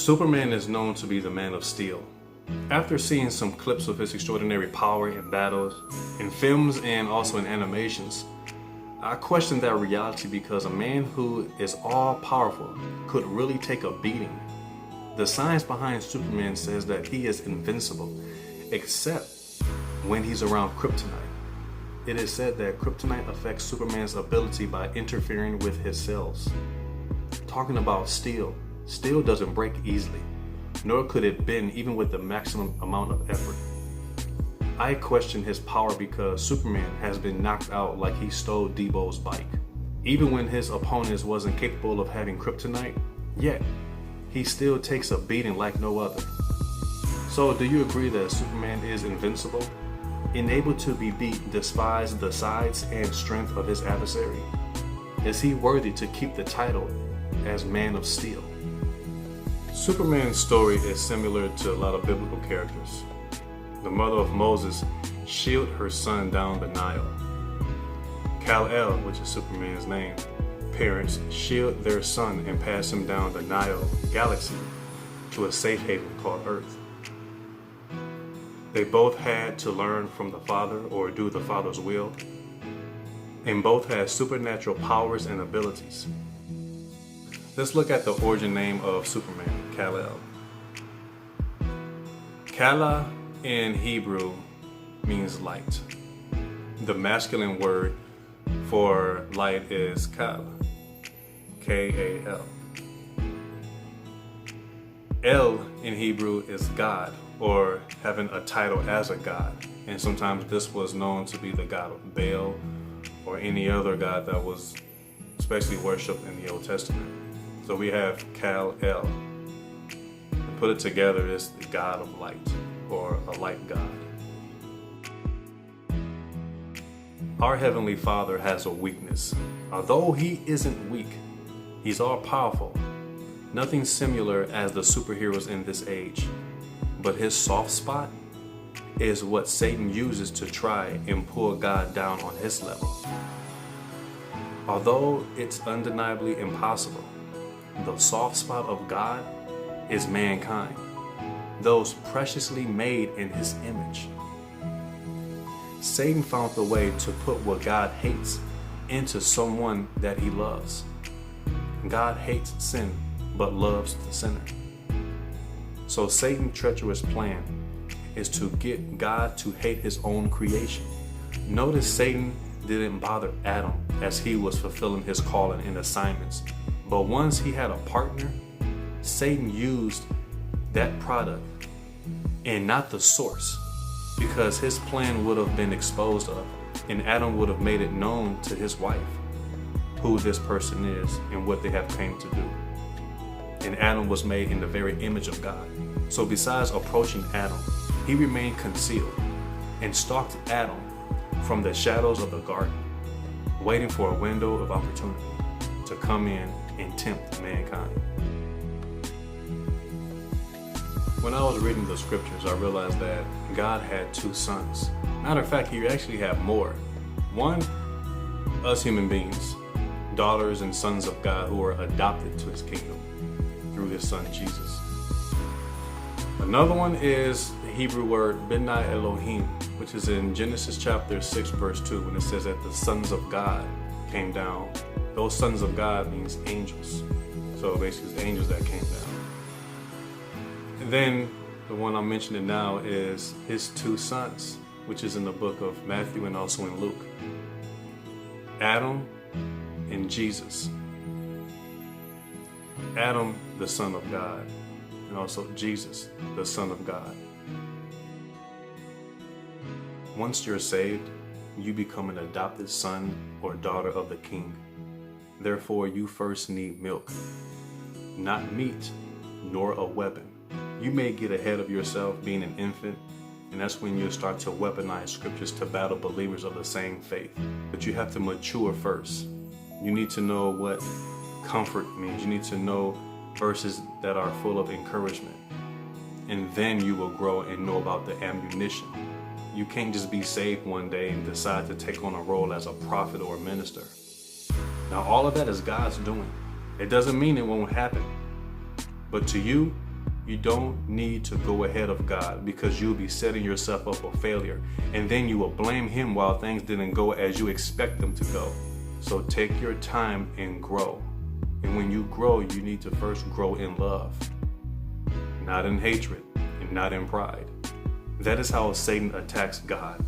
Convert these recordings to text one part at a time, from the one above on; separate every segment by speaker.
Speaker 1: Superman is known to be the Man of Steel. After seeing some clips of his extraordinary power in battles, in films and also in animations, I questioned that reality because a man who is all-powerful could really take a beating. The science behind Superman says that he is invincible, except when he's around kryptonite. It is said that kryptonite affects Superman's ability by interfering with his cells. Talking about steel doesn't break easily, nor could it bend even with the maximum amount of effort. I question his power because Superman has been knocked out like he stole Debo's bike. Even when his opponents wasn't capable of having kryptonite, yet he still takes a beating like no other. So do you agree that Superman is invincible, unable to be beat despite the size and strength of his adversary? Is he worthy to keep the title as Man of Steel? Superman's story is similar to a lot of biblical characters. The mother of Moses shielded her son down the Nile. Kal-El, which is Superman's name, parents shield their son and pass him down the Nile galaxy to a safe haven called Earth. They both had to learn from the father or do the father's will, and both had supernatural powers and abilities. Let's look at the origin name of Superman, Kal-El. Kala in Hebrew means light. The masculine word for light is Kal, K-A-L. El in Hebrew is God, or having a title as a god. And sometimes this was known to be the god of Baal or any other god that was especially worshipped in the Old Testament. So we have Kal-El. And put it together, it's the god of light, or a light god. Our Heavenly Father has a weakness. Although he isn't weak, he's all powerful. Nothing similar as the superheroes in this age. But his soft spot is what Satan uses to try and pull God down on his level. Although it's undeniably impossible, the soft spot of God is mankind, those preciously made in his image. Satan found the way to put what God hates into someone that he loves. God hates sin, but loves the sinner. So Satan's treacherous plan is to get God to hate his own creation. Notice Satan didn't bother Adam as he was fulfilling his calling and assignments. But once he had a partner, Satan used that product and not the source, because his plan would have been exposed of, and Adam would have made it known to his wife who this person is and what they have came to do. And Adam was made in the very image of God. So besides approaching Adam, he remained concealed and stalked Adam from the shadows of the garden, waiting for a window of opportunity to come in and tempt mankind. When I was reading the scriptures, I realized that God had two sons. Matter of fact, he actually had more. One, us human beings, daughters and sons of God who were adopted to his kingdom through his son Jesus. Another one is the Hebrew word Benai Elohim, which is in Genesis chapter 6 verse 2, when it says that the sons of God came down. Those sons of God means angels. So basically it's the angels that came down. And then the one I'm mentioning now is his two sons, which is in the book of Matthew and also in Luke. Adam and Jesus. Adam, the Son of God, and also Jesus, the Son of God. Once you're saved, you become an adopted son or daughter of the King. Therefore, you first need milk, not meat, nor a weapon. You may get ahead of yourself being an infant, and that's when you'll start to weaponize scriptures to battle believers of the same faith. But you have to mature first. You need to know what comfort means. You need to know verses that are full of encouragement. And then you will grow and know about the ammunition. You can't just be saved one day and decide to take on a role as a prophet or a minister. Now all of that is God's doing. It doesn't mean it won't happen. But to you, You don't need to go ahead of God because you'll be setting yourself up for failure, and then you will blame Him while things didn't go as you expect them to go. So take your time and grow. And when you grow, you need to first grow in love, not in hatred and not in pride. That is how Satan attacks God,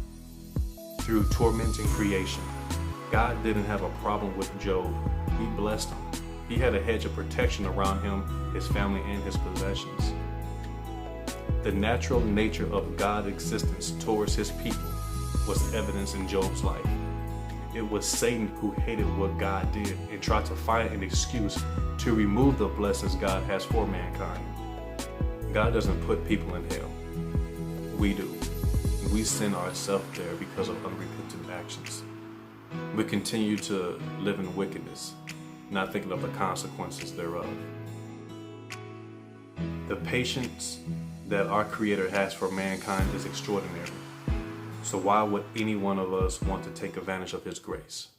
Speaker 1: through tormenting creation. God didn't have a problem with Job. He blessed him. He had a hedge of protection around him, his family, and his possessions. The natural nature of God's existence towards his people was evidenced in Job's life. It was Satan who hated what God did and tried to find an excuse to remove the blessings God has for mankind. God doesn't put people in hell. We do. We send ourselves there because of unrepentant actions. We continue to live in wickedness, not thinking of the consequences thereof. The patience that our Creator has for mankind is extraordinary. So why would any one of us want to take advantage of His grace?